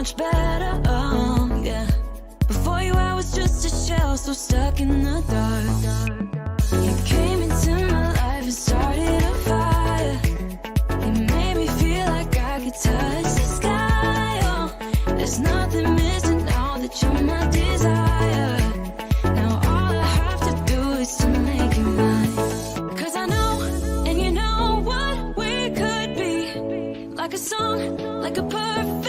much better, oh yeah. Before you I was just a shell, so stuck in the dark. You came into my life and started a fire. You made me feel like I could touch the sky, oh. There's nothing missing now that you're my desire. Now all I have to do is to make you mine. 'Cause I know, and you know what we could be. Like a song, like a perfect